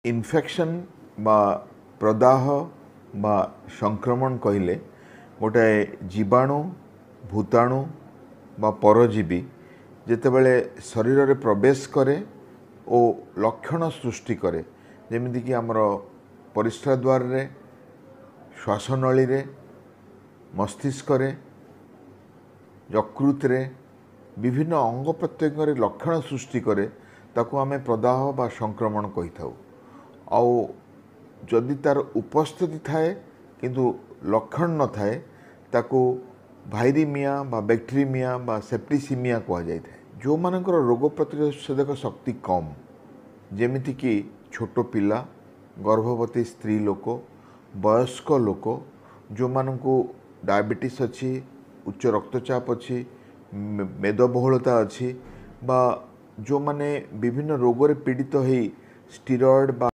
Infection बा प्रदाह बा संक्रमण कहले गोटे जीवाणु भूताणु बा परजीवी जेतेबेले शरीर रे प्रवेश करे ओ लक्षण सृष्टि करे जेमिति कि हमर परिस्रा द्वार रे श्वासनली रे मस्तिष्क रे यकृत रे विभिन्न अंग प्रत्यंग रे लक्षण सृष्टि करे ताको आमे प्रदाह बा संक्रमण कहि थाउ। आउ जदि तार उपस्थिति थाए किंतु लक्षण न थाए ताको भाइरिमिया बा बैक्टेरिमिया बा सेप्टिसिमिया कहा जाए। जो मानकर रोग प्रतिरोधक शक्ति कम जेमिति कि छोट पिला गर्भवती स्त्री लोक वयस्क लोक जो मानकु डायबिटीज अच्छी उच्च रक्तचाप अच्छी मेदबहुलता अच्छी बा जो माने विभिन्न रोग रे पीड़ित हो स्टेरॉयड बा